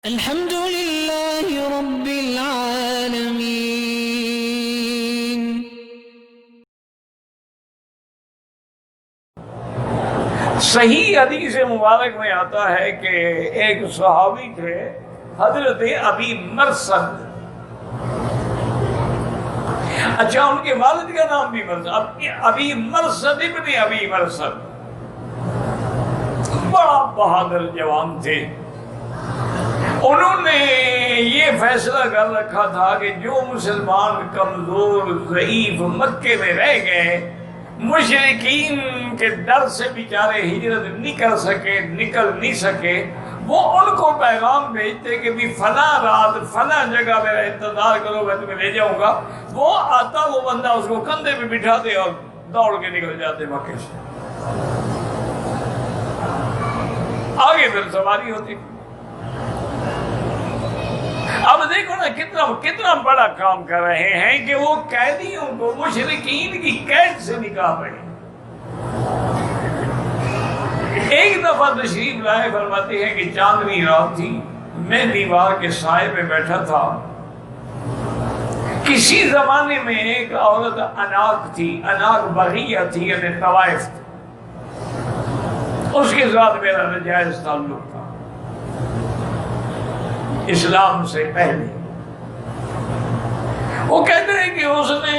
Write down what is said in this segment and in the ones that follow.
الحمد لله رب العالمين. صحیح حدیث مبارک میں آتا ہے کہ ایک صحابی تھے حضرت ابی مرثد. اچھا، ان کے والد کا نام بھی مرثد، ابی مرثد ابن ابی مرثد. بڑا بہادر جوان تھے. انہوں نے یہ فیصلہ کر رکھا تھا کہ جو مسلمان کمزور ضعیف مکے میں رہ گئے، مشرکین کے ڈر سے بیچارے ہجرت نہیں کر سکے، نکل نہیں سکے، وہ ان کو پیغام بھیجتے کہ بھی فلاں رات فلاں جگہ میرا انتظار کرو، میں تمہیں لے جاؤں گا. وہ آتا، وہ بندہ اس کو کندھے پہ بٹھاتے اور دوڑ کے نکل جاتے مکے سے. آگے پھر سواری ہوتی. اب دیکھو نا کتنا بڑا کام کر رہے ہیں کہ وہ قیدیوں کو مشرکین کی قید سے نکال رہے ہیں. ایک دفعہ تشریف لائے، فرماتے ہیں کہ چاندنی رات تھی، میں دیوار کے سائے پہ بیٹھا تھا. کسی زمانے میں ایک عورت اناق تھی، اناق بغیہ تھی، یعنی طوائف تھی. اس کے ساتھ میرا ناجائز تعلق تھا اسلام سے پہلے. وہ کہتے ہیں کہ اس نے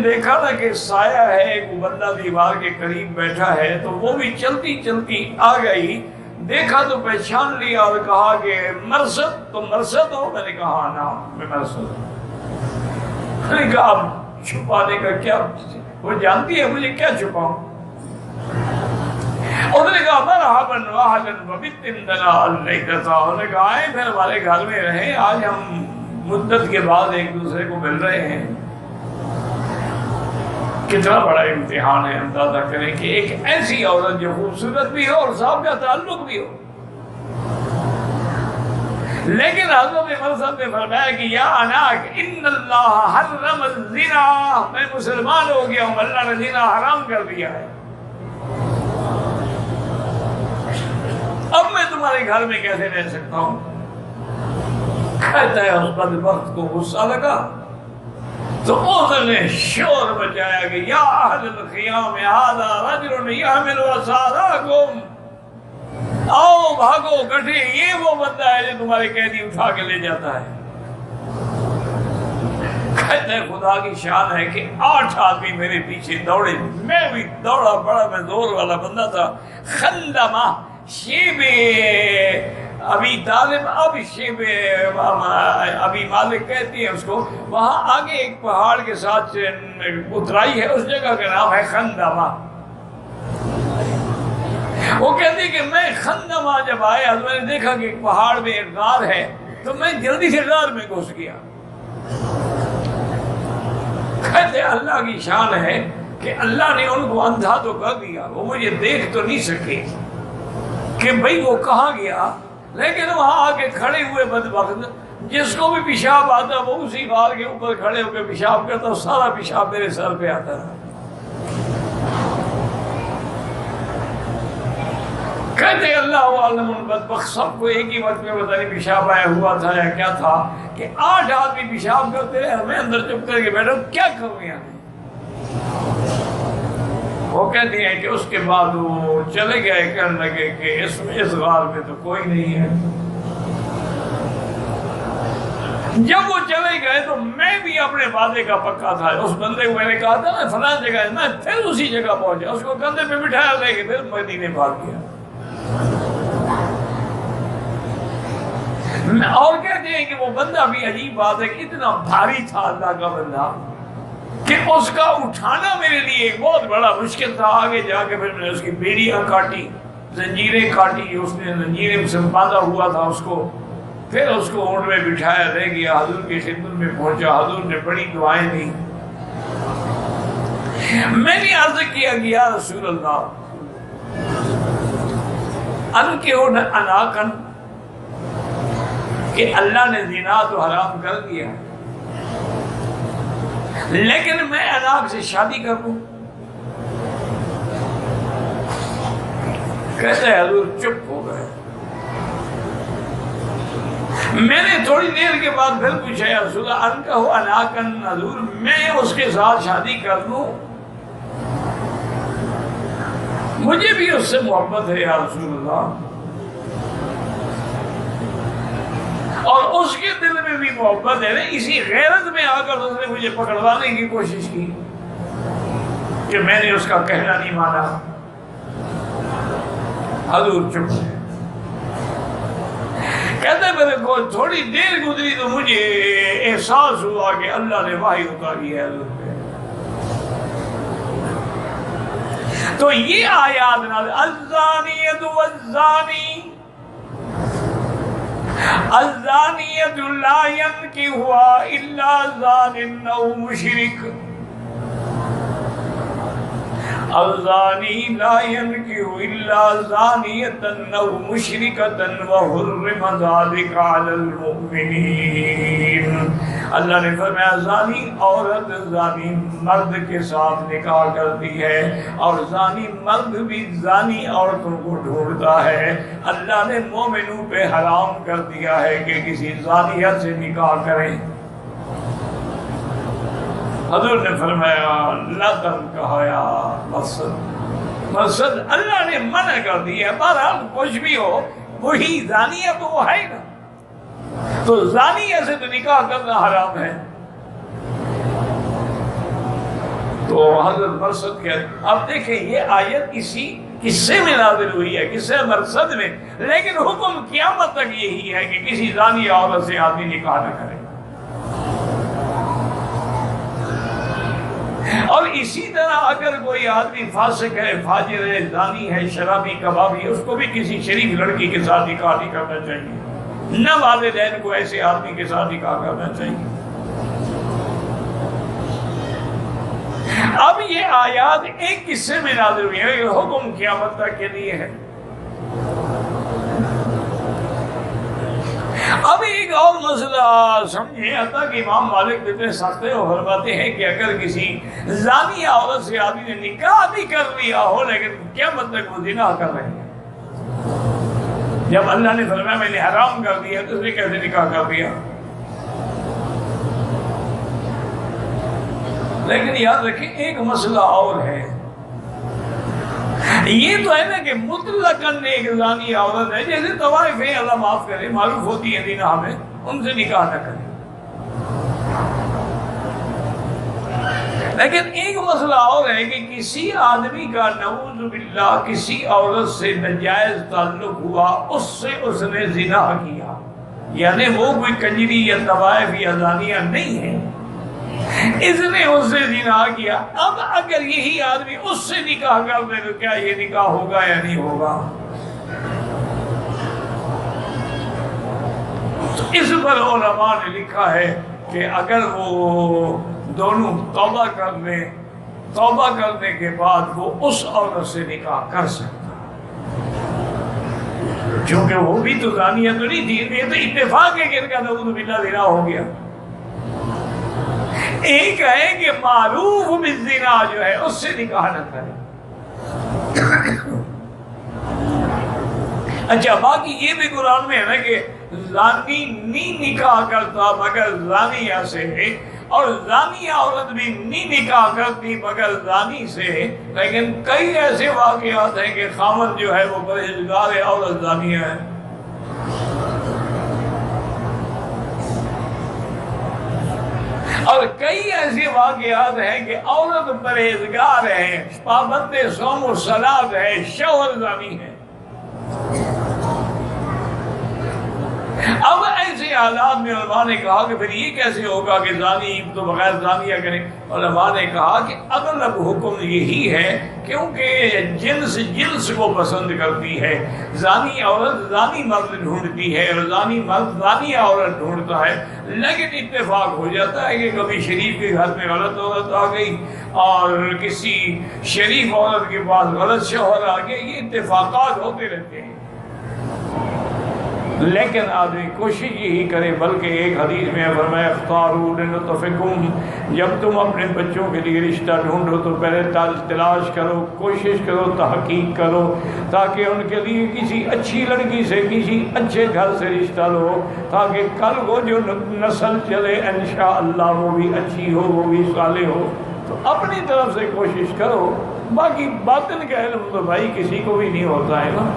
دیکھا تھا کہ سایہ ہے، ایک بندہ دیوار کے قریب بیٹھا ہے، تو وہ بھی چلتی چلتی آ گئی. دیکھا تو پہچان لیا اور کہا کہ مرثد، تم مرثد ہو؟ میں نے کہا نا، میں مرثد ہوں. میں نے کہا اب چھپانے کا کیا، وہ جانتی ہے مجھے، کیا چھپاؤں؟ انہوں نے کہا مرحباً واہلاً وبالتندنا اللیلۃ. انہوں نے کہا آئے پھر ہمارے گھر میں رہیں، آج ہم مدت کے بعد ایک دوسرے کو مل رہے ہیں. کتنا بڑا امتحان ہے. اندازہ کریں کہ ایک ایسی عورت جو خوبصورت بھی ہو اور صاحب کا تعلق بھی ہو، لیکن حضرت مرثد نے فرمایا کہ یا اناق ان اللہ حرم الزنا، میں مسلمان ہو گیا ہوں، اللہ نے زنا حرام کر دیا ہے. اب میں تمہارے گھر میں کیسے رہ سکتا ہوں؟ کہتا ہے اس بدبخت کو غصہ لگا تو اس نے شور مچایا کہ یا اہل الخیام ھذا رجل یحمل اسارکم، آؤ بھاگو گٹھے، یہ وہ بندہ ہے جو تمہارے قیدی اٹھا کے لے جاتا ہے. کہتا ہے خدا کی شان ہے کہ 8 آدمی میرے پیچھے دوڑے، میں بھی دوڑا، بڑا میں زور والا بندہ تھا. خندمہ شیب ابی طالب، اب شیب ابی مالک کہتی ہے اس کو. وہاں آگے ایک پہاڑ کے ساتھ اترائی ہے، اس جگہ کا نام ہے خندمہ. وہ کہتی ہے کہ میں خندمہ جب آیا تو میں نے دیکھا کہ ایک پہاڑ میں ایک غار ہے، تو میں جلدی سے غار میں گھس گیا. کہتے اللہ کی شان ہے کہ اللہ نے ان کو اندھا تو کر دیا، وہ مجھے دیکھ تو نہیں سکے کہ بھئی وہ کہاں گیا، لیکن وہاں آ کے کھڑے ہوئے بدبخت، جس کو بھی پیشاب آتا وہ اسی غار کے اوپر کھڑے ہو کے پیشاب کرتا، سارا پیشاب میرے سر پہ آتا ہے. کہتے اللہ عالم ان بدبخت سب کو ایک ہی وقت میں پتہ نہیں پیشاب آیا ہوا تھا یا کیا تھا کہ 8 آدمی پیشاب کرتے رہے، میں اندر چپ کر کے بیٹھا کیا کروں یہاں. وہ کہتی ہیں کہ اس کے بعد وہ چلے گئے، کہنے لگے کہ اس غار میں تو کوئی نہیں ہے. جب وہ چلے گئے تو میں بھی اپنے وعدے کا پکا تھا. اس بندے کو میں نے کہا تھا نا فلاں جگہ ہے، میں پھر اسی جگہ پہنچا، اس کو کندھے پہ بٹھایا لے کے پھر مدینے بھاگ گیا. اور کہتے ہیں کہ وہ بندہ بھی عجیب بات ہے کہ اتنا بھاری تھا اللہ کا بندہ کہ اس کا اٹھانا میرے لیے ایک بہت بڑا مشکل تھا. آگے جا کے پھر میں نے اس کی بیڑیاں کاٹی، زنجیریں کاٹی، اس نے زنجیریں سے باندھا ہوا تھا اس کو، پھر اس کو اونٹ میں بٹھایا لے گیا، حضور کی خدمت میں پہنچا. حضور نے بڑی دعائیں دی. میں نے عرض کیا کہ یا رسول اللہ انکحوا اناقا، کہ اللہ نے زنا تو حرام کر دیا، لیکن میں اناق سے شادی کر لوں. کہتے حضور چپ ہو گئے. میں نے تھوڑی دیر کے بعد پھر پوچھا یا رسول اللہ انکہ اناکن نذور، میں اس کے ساتھ شادی کر لوں؟ مجھے بھی اس سے محبت ہے یا رسول اللہ، اور اس کے دل میں بھی محبت ہے نا۔ اسی غیرت میں آ کر اس نے مجھے پکڑوانے کی کوشش کی کہ میں نے اس کا کہنا نہیں مانا۔ حضور چپ ہے۔ کہتے میرے کو تھوڑی دیر گزری تو مجھے احساس ہوا کہ اللہ نے وحی اتاری ہے حضور پہ۔ تو یہ آیات نازل، الزانیۃ والزانی الزانیۃ لا ینکحها الا زان او مشرک، الزانی لا ينكح الا زانیۃ او مشرکۃ وحرم ذلک علی المؤمنین۔ اللہ نے فرمایا زانی عورت زانی مرد کے ساتھ نکاح کرتی ہے، اور زانی مرد بھی زانی عورتوں کو ڈھونڈتا ہے۔ اللہ نے مومنوں پہ حرام کر دیا ہے کہ کسی زانیہ سے نکاح کریں۔ حضور نے فرمایا لا تنکحا مقصد اللہ نے منع کر دیا۔ بہرحال کچھ بھی ہو وہی زانیہ تو وہ ہے نا، تو زانیہ سے تو نکاح کرنا حرام ہے۔ تو حضرت مرصد کہتے، اب دیکھیں یہ آیت اسی قصے میں نازل ہوئی ہے، قصے مرصد میں، لیکن حکم قیامت تک یہی ہے کہ کسی زانیہ عورت سے آدمی نکاح نہ کرے۔ اور اسی طرح اگر کوئی آدمی فاسق ہے، فاجر ہے، زانی ہے، شرابی، کبابی، اس کو بھی کسی شریف لڑکی کے ساتھ نکاح نہیں کرنا چاہیے، نہ والدین کو ایسے آدمی کے ساتھ نکاح کرنا چاہیے۔ اب یہ آیات ایک قصے میں نازل ہوئی ہے، یہ حکم قیامت تک کے لیے ہے۔ اب ایک اور مسئلہ سمجھیں، حتیٰ کہ امام مالک اتنے سخت اور فرماتے ہیں کہ اگر کسی زانی عورت سے آدمی نے نکاح بھی کر لیا ہو لیکن قیامت تک وہ زنا کر رہے ہیں، جب اللہ نے فرمایا میں نے حرام کر دیا تو اس نے کیسے نکاح کر دیا؟ لیکن یاد رکھیں ایک مسئلہ اور ہے، یہ تو ہے نا کہ مطلقاً ایک زانی عورت ہے، جیسے طوائف ہے، اللہ معاف کرے، معروف ہوتی ہے دین ہمیں، ان سے نکاح نہ کریں۔ لیکن ایک مسئلہ اور ہے کہ کسی آدمی کا نعوذ باللہ کسی عورت سے ناجائز تعلق ہوا، اس سے اس نے زنا کیا، یعنی وہ کوئی کنجری یا طوائف یا زانیہ نہیں ہے، اس نے اس سے زنا کیا۔ اب اگر یہی آدمی اس سے نکاح کر دے تو کیا یہ نکاح ہوگا یا نہیں ہوگا؟ تو اس پر علماء نے لکھا ہے کہ اگر وہ دونوں توبہ کر لیں، توبہ کرنے کے بعد وہ اس عورت سے نکاح کر سکتا، کیونکہ وہ بھی تو زانیہ تو نہیں تھی، یہ تو اتفاق ہے کہ ان کا نعوذ باللہ زنا ہو گیا۔ ایک ہے کہ معروف بالزنا جو ہے اس سے نکاح نہ کرے۔ اچھا باقی یہ بھی قرآن میں ہے نا کہ زانی نہیں نکاح کرتا مگر زانیہ سے، اور زانیہ عورت بھی نہیں نکاح کرتی مگر زانی سے، لیکن کئی ایسے واقعات ہیں کہ خامد جو ہے وہ پرہیزگار ہے، عورت زانیہ ہے۔ اور کئی ایسے واقعات ہیں کہ عورت پرہیزگار ہے، پابند صوم و صلاۃ ہے، شوہر زانی ہے۔ اب ایسے حالات میں علماء نے کہا کہ پھر یہ کیسے ہوگا کہ زانی تو بغیر زانیہ کرے؟ علماء نے کہا کہ اغلب حکم یہی ہے کیونکہ جنس کو پسند کرتی ہے، زانی عورت زانی مرد ڈھونڈتی ہے اور زانی مرد زانی عورت ڈھونڈتا ہے، لیکن اتفاق ہو جاتا ہے کہ کبھی شریف کے گھر میں غلط عورت آ گئی اور کسی شریف عورت کے پاس غلط شوہر آ گیا، یہ اتفاقات ہوتے رہتے ہیں۔ لیکن آدمی کوشش یہی کرے، بلکہ ایک حدیث میں فرمایا اختاروا لنطفکم، جب تم اپنے بچوں کے لیے رشتہ ڈھونڈو تو پہلے تلاش کرو، کوشش کرو، تحقیق کرو، تاکہ ان کے لیے کسی اچھی لڑکی سے، کسی اچھے گھر سے رشتہ لو، تاکہ کل وہ جو نسل چلے انشاءاللہ وہ بھی اچھی ہو، وہ بھی صالح ہو۔ تو اپنی طرف سے کوشش کرو، باقی باطن کا علم تو بھائی کسی کو بھی نہیں ہوتا ہے نا۔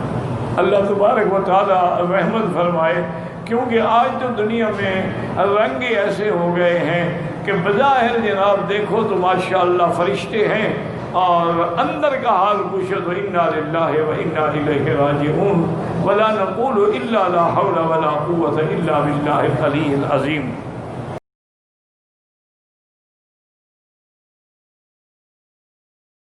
اللہ تبارک و تعالیٰ رحمت فرمائے، کیونکہ آج تو دنیا میں رنگ ایسے ہو گئے ہیں کہ بظاہر جناب دیکھو تو ماشاءاللہ فرشتے ہیں، اور اندر کا حال پوچھو تو انا للہ و انا الیہ راجعون، ولا نقول الا لا حول ولا قوة الا باللہ العلی العظیم۔